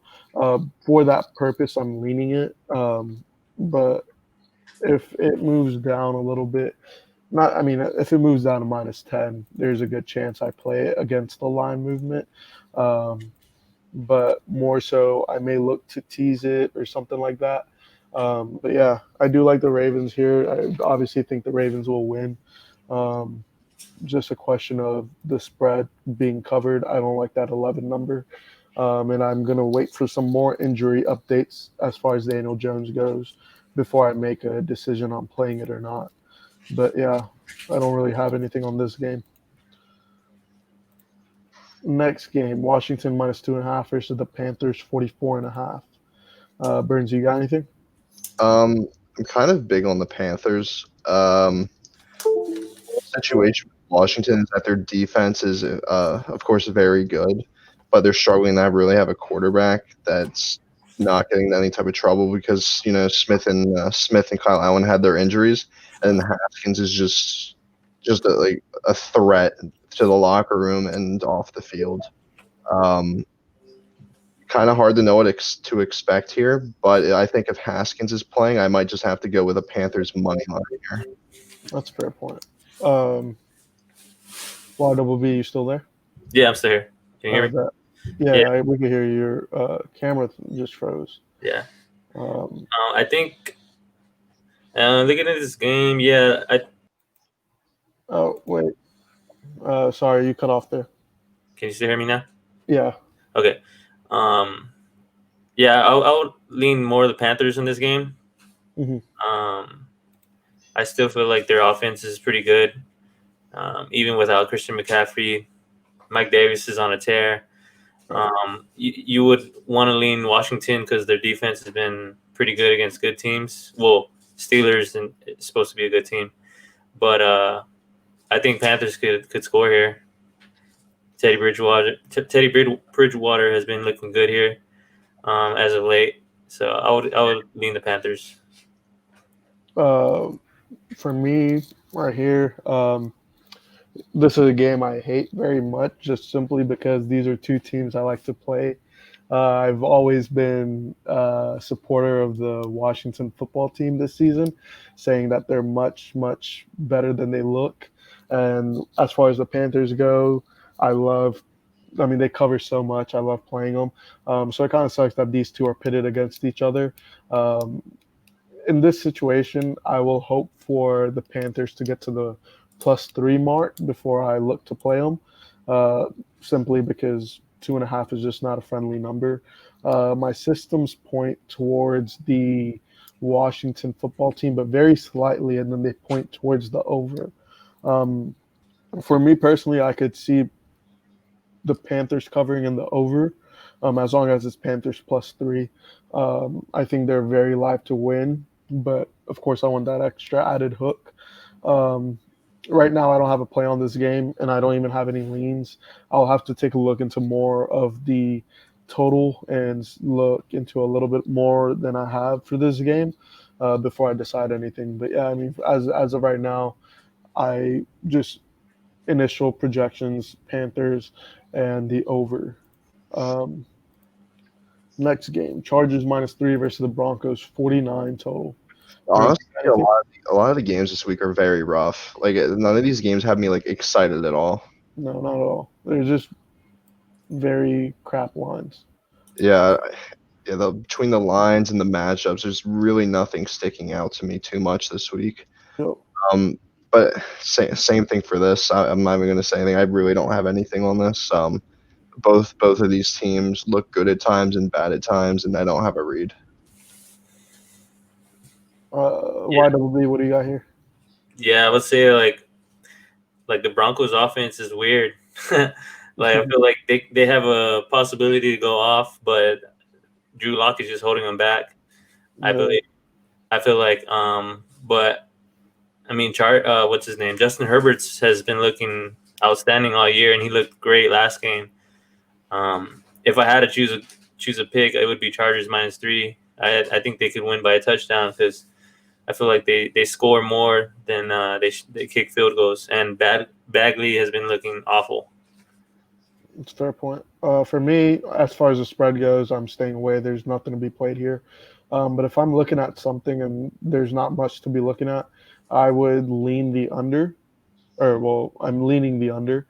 for that purpose, I'm leaning it. But if it moves down a little bit, if it moves down to -10, there's a good chance I play it against the line movement. But more so, I may look to tease it or something like that. But yeah, I do like the Ravens here. I obviously think the Ravens will win. Um, just a question of the spread being covered. I don't like that 11 number. And I'm going to wait for some more injury updates as far as Daniel Jones goes before I make a decision on playing it or not. But yeah, I don't really have anything on this game. Next game, Washington -2.5 versus the Panthers 44.5. Burns, you got anything? I'm kind of big on the Panthers. The situation with Washington is that their defense is, of course, very good, but they're struggling to really have a quarterback that's not getting any type of trouble because Smith and Kyle Allen had their injuries, and Haskins is just like a threat to the locker room and off the field. Um, Kind of hard to know what to expect here, but I think if Haskins is playing, I might just have to go with a Panthers money line here. That's a fair point. YWB, you still there? Yeah, I'm still here. Can you hear me? Yeah. We can hear you. Your camera just froze. Yeah. Um, I think looking at this game, yeah. oh, wait. Sorry, you cut off there. Can you still hear me now? Yeah. Okay. Yeah, I would lean more the Panthers in this game. Mhm. I still feel like their offense is pretty good, even without Christian McCaffrey. Mike Davis is on a tear. You would want to lean Washington because their defense has been pretty good against good teams. Well, Steelers and it's supposed to be a good team, but I think Panthers could score here. Teddy Bridgewater has been looking good here as of late, so I would lean the Panthers. For me, right here, this is a game I hate very much, just simply because these are two teams I like to play. I've always been a supporter of the Washington football team this season, saying that they're much, much better than they look. And as far as the Panthers go, they cover so much. I love playing them. So it kind of sucks that these two are pitted against each other. In this situation, I will hope for the Panthers to get to the +3 mark before I look to play them, simply because 2.5 is just not a friendly number. My systems point towards the Washington football team, but very slightly, and then they point towards the over. For me personally, I could see the Panthers covering in the over, as long as it's Panthers +3. I think they're very live to win, but of course I want that extra added hook. Right now I don't have a play on this game, and I don't even have any leans. I'll have to take a look into more of the total and look into a little bit more than I have for this game before I decide anything. But yeah, I mean, as of right now, I just initial projections, Panthers and the over. Next game, Chargers -3 versus the Broncos, 49 total. Honestly, a lot of the games this week are very rough. Like none of these games have me like excited at all. No, not at all. They're just very crap lines. Yeah, between the lines and the matchups, there's really nothing sticking out to me too much this week. Yep. But same thing for this. I'm not even going to say anything. I really don't have anything on this. Both of these teams look good at times and bad at times, and I don't have a read. YWB, what do you got here? Yeah, I would say like the Broncos offense is weird. Like I feel like they have a possibility to go off, but Drew Lock is just holding them back. I believe. I feel like but I mean what's his name? Justin Herbert has been looking outstanding all year, and he looked great last game. If I had to choose a pick, it would be Chargers -3. I think they could win by a touchdown because I feel like they score more than they kick field goals, and Bagley has been looking awful. It's a fair point. For me, as far as the spread goes, I'm staying away. There's nothing to be played here. But if I'm looking at something and there's not much to be looking at, I would lean the under. I'm leaning the under.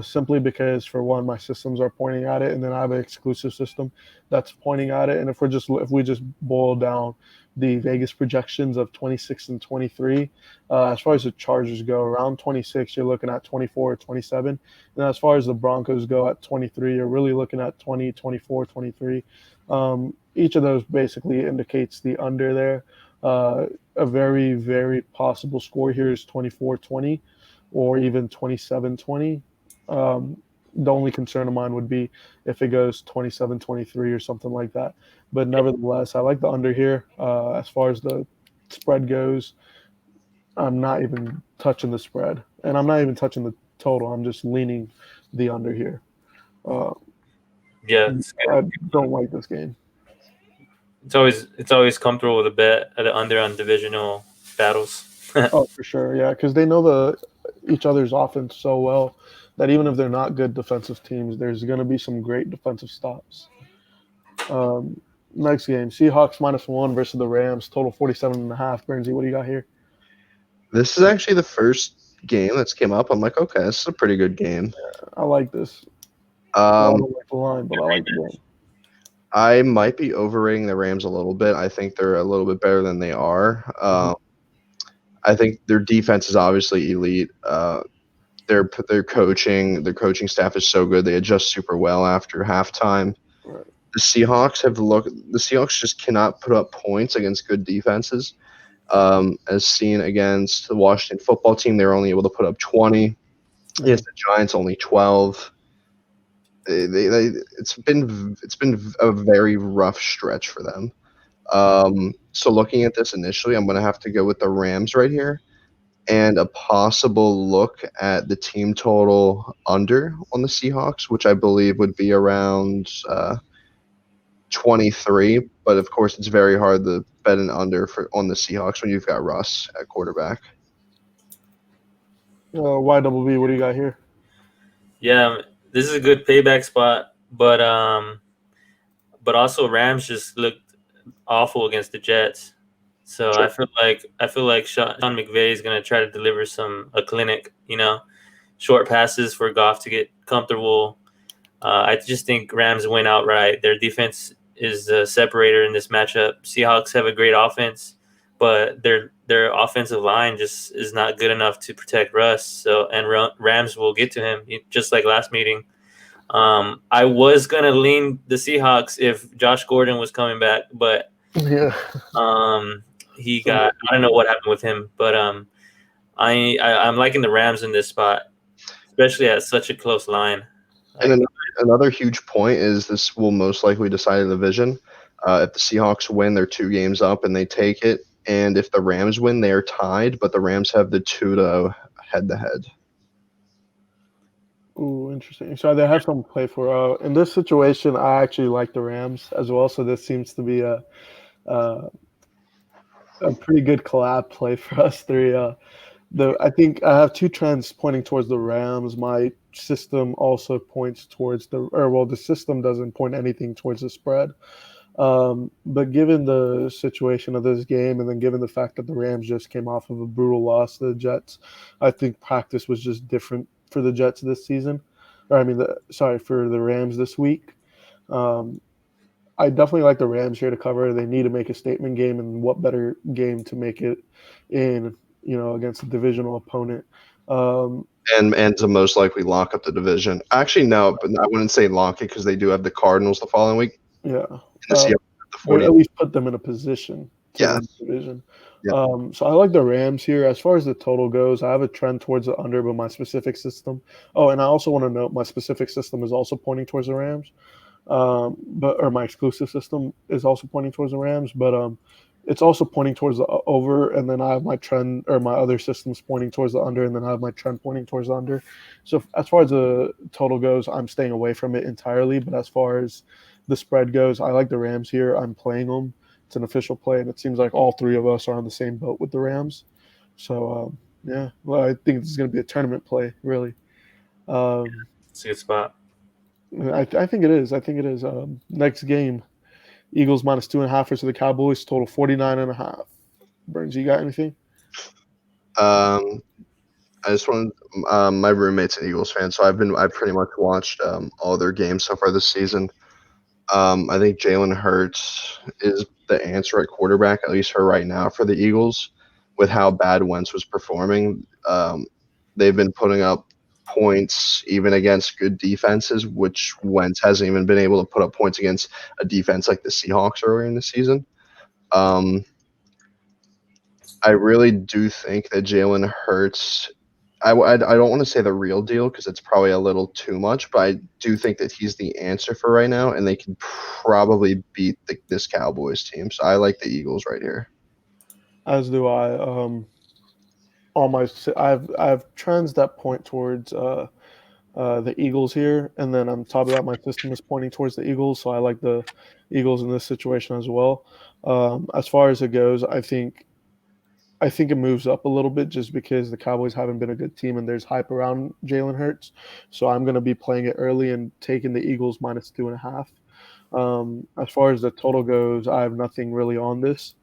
Simply because, for one, my systems are pointing at it, and then I have an exclusive system that's pointing at it. And if we just boil down the Vegas projections of 26 and 23. As far as the Chargers go, around 26, you're looking at 24 or 27. And as far as the Broncos go at 23, you're really looking at 20, 24, 23. Each of those basically indicates the under there. A very, very possible score here is 24-20 or even 27-20. The only concern of mine would be if it goes 27-23 or something like that. But nevertheless, I like the under here. As far as the spread goes, I'm not even touching the spread. And I'm not even touching the total. I'm just leaning the under here. Yeah, I don't like this game. It's always comfortable with a bet at the under on divisional battles. Oh, for sure, yeah, because they know each other's offense so well that even if they're not good defensive teams, there's going to be some great defensive stops. Next game, Seahawks -1 versus the Rams, total 47.5. Bernsey, what do you got here? This is actually the first game that's came up. I'm like, okay, this is a pretty good game. I like this. I don't like the line, but I like the game. I might be overrating the Rams a little bit. I think they're a little bit better than they are. I think their defense is obviously elite. Their coaching staff is so good. They adjust super well after halftime. Right. The Seahawks just cannot put up points against good defenses. As seen against the Washington football team, they were only able to put up 20. Against the Giants, only 12. It's been a very rough stretch for them. So looking at this initially, I'm going to have to go with the Rams right here, and a possible look at the team total under on the Seahawks, which I believe would be around 23. But of course, it's very hard to bet an under on the Seahawks when you've got Russ at quarterback. YWB, what do you got here? Yeah, this is a good payback spot, but also Rams just looked awful against the Jets. So sure. I feel like Sean McVay is going to try to deliver a clinic, short passes for Goff to get comfortable. I just think Rams win outright. Their defense is the separator in this matchup. Seahawks have a great offense, but their offensive line just is not good enough to protect Russ. So Rams will get to him just like last meeting. I was gonna lean the Seahawks if Josh Gordon was coming back, but yeah, I don't know what happened with him, but I'm liking the Rams in this spot, especially at such a close line. And another huge point is this will most likely decide the division. If the Seahawks win, they're 2 games up and they take it. And if the Rams win, they are tied, but the Rams have the 2-0 head-to-head. Ooh, interesting. So they have something to play for. In this situation, I actually like the Rams as well. So this seems to be a pretty good collab play for us three. I think I have 2 trends pointing towards the Rams. My system also points towards the system doesn't point anything towards the spread. But given the situation of this game, and then given the fact that the Rams just came off of a brutal loss to the Jets, I think practice was just different for the Jets this season. For the Rams this week. I definitely like the Rams here to cover. They need to make a statement game, and what better game to make it in, against a divisional opponent. And to most likely lock up the division. Actually, no, but I wouldn't say lock it because they do have the Cardinals the following week. Yeah. Or at least put them in a position to win the division. Yeah. So I like the Rams here. As far as the total goes, I have a trend towards the under, but my specific system. Oh, and I also want to note my specific system is also pointing towards the Rams. Or my exclusive system is also pointing towards the Rams, but it's also pointing towards the over, and then I have my trend, or my other systems pointing towards the under, and then I have my trend pointing towards the under. So as far as the total goes, I'm staying away from it entirely, but as far as the spread goes, I like the Rams here. I'm playing them. It's an official play, and it seems like all 3 of us are on the same boat with the Rams. So, I think this is going to be a tournament play, really. It's a good spot. I think it is. Next game, Eagles -2.5 versus the Cowboys, total 49.5. Burns, you got anything? I just want my roommate's an Eagles fan, so I've pretty much watched all their games so far this season. I think Jalen Hurts is the answer at quarterback, at least for right now, for the Eagles. With how bad Wentz was performing, they've been putting up points even against good defenses, which Wentz hasn't even been able to put up points against a defense like the Seahawks earlier in the season. I really do think that Jalen Hurts. I don't want to say the real deal because it's probably a little too much, but I do think that he's the answer for right now, and they can probably beat this Cowboys team. So I like the Eagles right here. As do I. I have trends that point towards the Eagles here, and then on top of that, my system is pointing towards the Eagles, so I like the Eagles in this situation as well. As far as it goes, I think it moves up a little bit just because the Cowboys haven't been a good team and there's hype around Jalen Hurts. So I'm going to be playing it early and taking the Eagles -2.5. As far as the total goes, I have nothing really on this.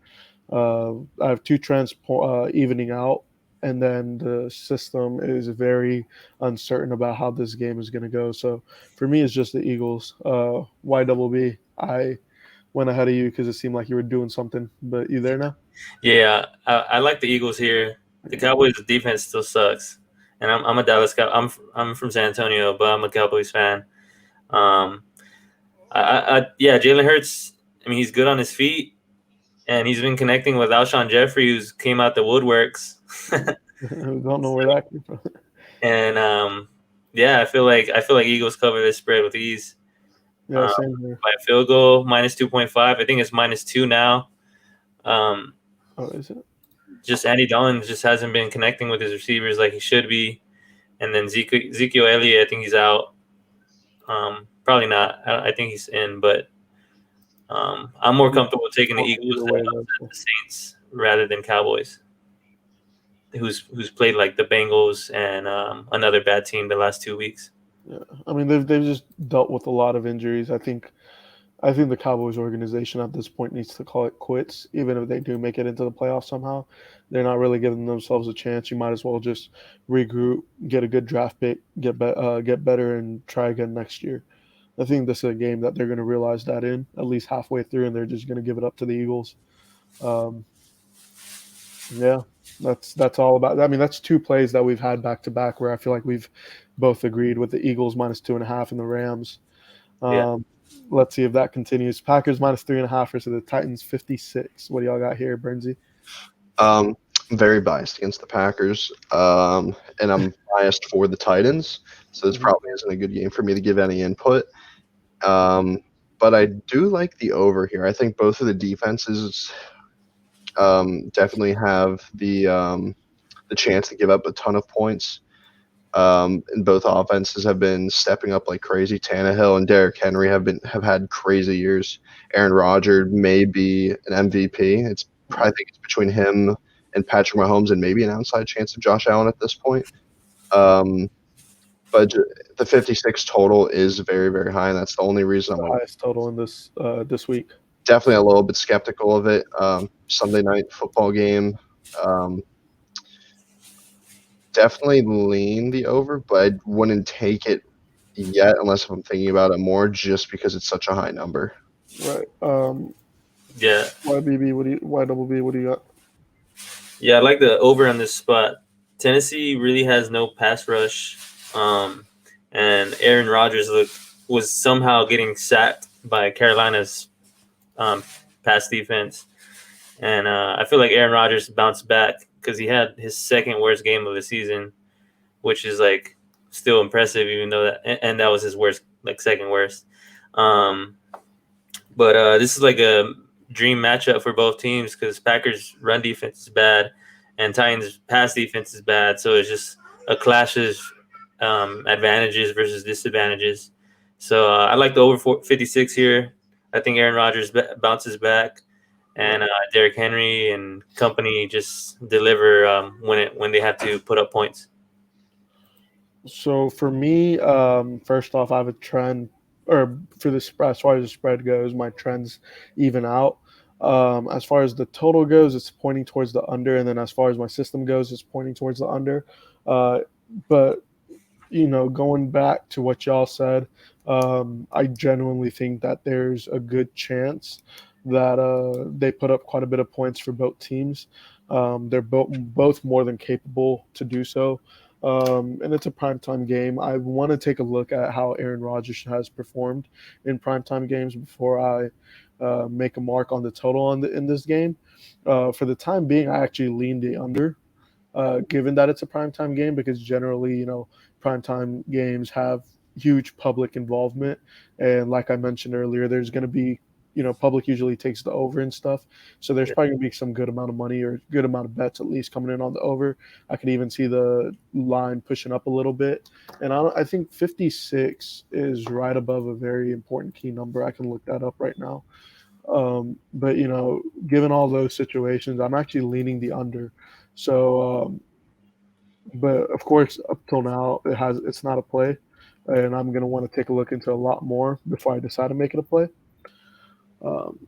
I have two trends evening out, and then the system is very uncertain about how this game is going to go. So for me, it's just the Eagles. YBB, I went ahead of you because it seemed like you were doing something, but you there now? Yeah, I like the Eagles here. The Cowboys' defense still sucks, and I'm a Dallas Cow. I'm from San Antonio, but I'm a Cowboys fan. Yeah, Jalen Hurts. I mean, he's good on his feet, and he's been connecting with Alshon Jeffrey, who's came out the woodworks. Don't know where that came from. And yeah, I feel like Eagles cover this spread with ease. Yeah, same here. By a field goal, -2.5. I think it's -2 now. Is it? Just Andy Dalton just hasn't been connecting with his receivers like he should be, and then Ezekiel Elliott, I think he's out. Probably not. I think he's in, but I'm more comfortable taking the Eagles than the Saints rather than Cowboys, who's played like the Bengals and another bad team the last 2 weeks. Yeah, I mean they've just dealt with a lot of injuries. I think the Cowboys organization at this point needs to call it quits. Even if they do make it into the playoffs somehow, they're not really giving themselves a chance. You might as well just regroup, get a good draft pick, get better, and try again next year. I think this is a game that they're going to realize that in at least halfway through, and they're just going to give it up to the Eagles. Yeah, that's all about. I mean, that's two plays that we've had back to back where I feel like we've both agreed with the Eagles -2.5 and the Rams. Let's see if that continues. Packers -3.5 versus the Titans 56. What do y'all got here, Bernsey? I'm very biased against the Packers, and I'm biased for the Titans. So this probably isn't a good game for me to give any input. But I do like the over here. I think both of the defenses definitely have the chance to give up a ton of points. And both offenses have been stepping up like crazy. Tannehill and Derrick Henry have had crazy years. Aaron Rodgers may be an MVP. I think it's between him and Patrick Mahomes and maybe an outside chance of Josh Allen at this point. But the 56 total is very, very high, and that's the only reason I'm the highest total in this week. Definitely a little bit skeptical of it. Sunday night football game. Definitely lean the over, but I wouldn't take it yet unless I'm thinking about it more, just because it's such a high number. Right. Yeah. YBB, what do you got? Yeah, I like the over on this spot. Tennessee really has no pass rush, and Aaron Rodgers was somehow getting sacked by Carolina's pass defense, and I feel like Aaron Rodgers bounced back because he had his second worst game of the season, which is like still impressive, even though that was his worst, like second worst. But this is like a dream matchup for both teams because Packers run defense is bad and Titans pass defense is bad. So it's just a clash of advantages versus disadvantages. So I like the over 56 here. I think Aaron Rodgers bounces back, and Derrick Henry and company just deliver when they have to put up points. So for me, first off, I have a trend, or for the spread, as far as the spread goes, my trends even out. As far as the total goes, it's pointing towards the under, and then as far as my system goes, it's pointing towards the under. But going back to what y'all said, I genuinely think that there's a good chance that they put up quite a bit of points for both teams. They're both more than capable to do so. And it's a primetime game. I want to take a look at how Aaron Rodgers has performed in primetime games before I make a mark on the total in this game. For the time being, I actually lean the under, given that it's a primetime game, because generally, primetime games have huge public involvement. And like I mentioned earlier, there's going to be, public usually takes the over and stuff. So there's probably going to be some good amount of money or good amount of bets at least coming in on the over. I could even see the line pushing up a little bit. And I think 56 is right above a very important key number. I can look that up right now. But given all those situations, I'm actually leaning the under. So, but of course, up till now, it's not a play, and I'm gonna want to take a look into a lot more before I decide to make it a play. Um,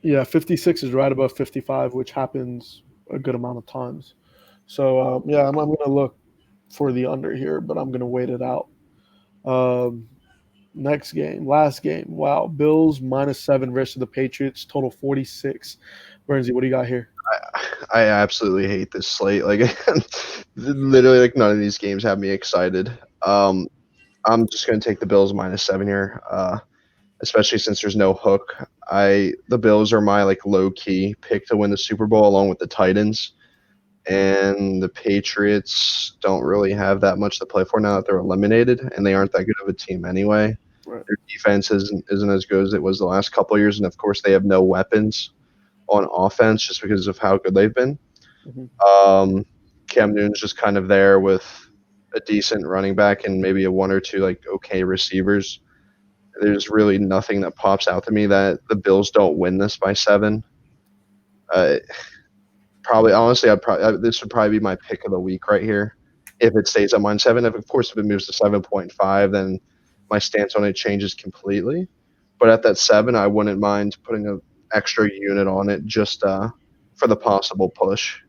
yeah, 56 is right above 55, which happens a good amount of times. So yeah, I'm gonna look for the under here, but I'm gonna wait it out. Um, Next game, last game. Wow, Bills -7 versus the Patriots, total 46. Bernsey, what do you got here? I absolutely hate this slate. Like, literally, like none of these games have me excited. I'm just gonna take the Bills -7 here, especially since there's no hook. The Bills are my like low key pick to win the Super Bowl along with the Titans, and the Patriots don't really have that much to play for now that they're eliminated, and they aren't that good of a team anyway. Right. Their defense isn't as good as it was the last couple of years, and of course they have no weapons on offense just because of how good they've been. Mhm. Cam Newton's just kind of there with a decent running back and maybe a one or two like okay receivers. There's really nothing that pops out to me that the Bills don't win this by 7. Probably, honestly, this would probably be my pick of the week right here if it stays at -7. Of course, if it moves to 7.5, then my stance on it changes completely. But at that 7, I wouldn't mind putting an extra unit on it just for the possible push.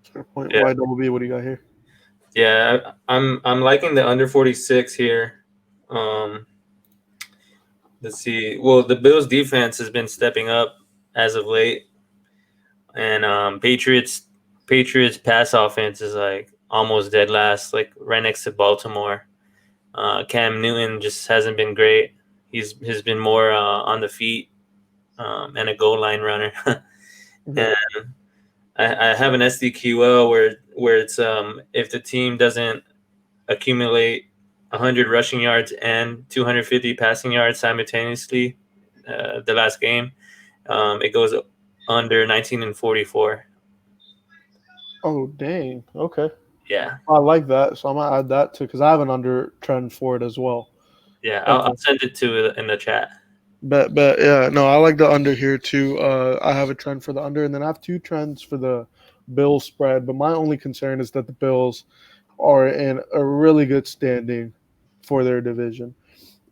Fair point. Yeah. YWB, what do you got here? Yeah, I'm liking the under 46 here. Let's see. Well, the Bills defense has been stepping up as of late, and Patriots pass offense is like almost dead last, like right next to Baltimore. Cam Newton just hasn't been great. He's been more on the feet and a goal line runner. And I have an SDQL where it's if the team doesn't accumulate 100 rushing yards and 250 passing yards simultaneously the last game, it goes under 19 and 44. Oh, dang. Okay. Yeah. I like that. So I'm going to add that too, because I have an under trend for it as well. Yeah. Okay. I'll send it to in the chat. But yeah, no, I like the under here too. I have a trend for the under, and then I have two trends for the Bills spread. But my only concern is that the Bills are in a really good standing for their division.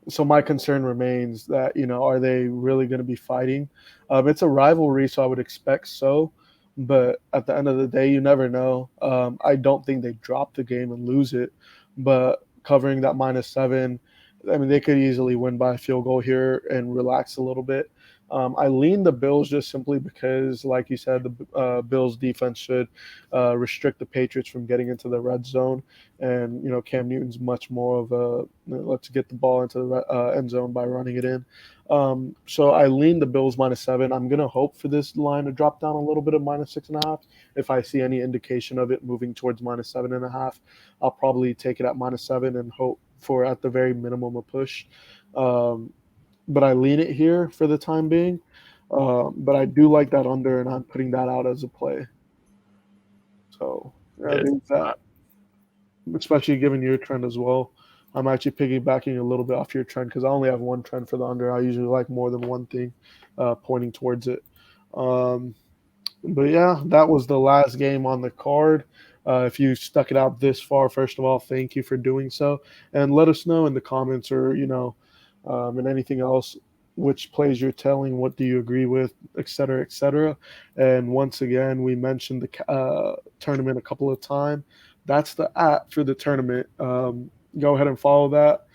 So my concern remains that, are they really going to be fighting? It's a rivalry, so I would expect so. But at the end of the day, you never know. I don't think they drop the game and lose it, but covering that -7, I mean, they could easily win by a field goal here and relax a little bit. I lean the Bills just simply because, like you said, the Bills defense should restrict the Patriots from getting into the red zone. And, Cam Newton's much more of a let's get the ball into the end zone by running it in. So I lean the Bills -7. I'm going to hope for this line to drop down a little bit of -6.5. If I see any indication of it moving towards -7.5, I'll probably take it at -7 and hope for, at the very minimum, a push. But I lean it here for the time being. But I do like that under, and I'm putting that out as a play. So yeah, there's that. Especially given your trend as well. I'm actually piggybacking a little bit off your trend because I only have one trend for the under. I usually like more than one thing pointing towards it. But yeah, that was the last game on the card. If you stuck it out this far, first of all, thank you for doing so. And let us know in the comments or, and anything else, which plays you're telling, what do you agree with, et cetera, et cetera. And once again, we mentioned the tournament a couple of times. That's the app for the tournament. Go ahead and follow that.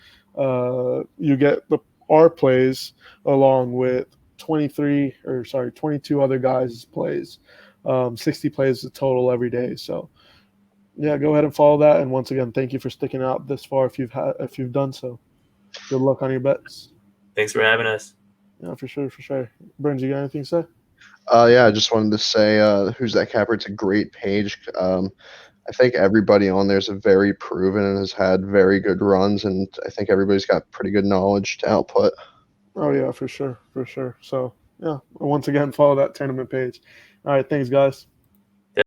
You get our plays along with 22 other guys' plays. 60 plays total every day. So yeah, go ahead and follow that. And once again, thank you for sticking out this far if you've done so. Good luck on your bets. Thanks for having us. Yeah, for sure. Burns, you got anything to say? Yeah, I just wanted to say, Who's That Capper? It's a great page. I think everybody on there is very proven and has had very good runs, and I think everybody's got pretty good knowledge to output. Oh yeah, for sure. So yeah, once again, follow that tournament page. All right, thanks guys.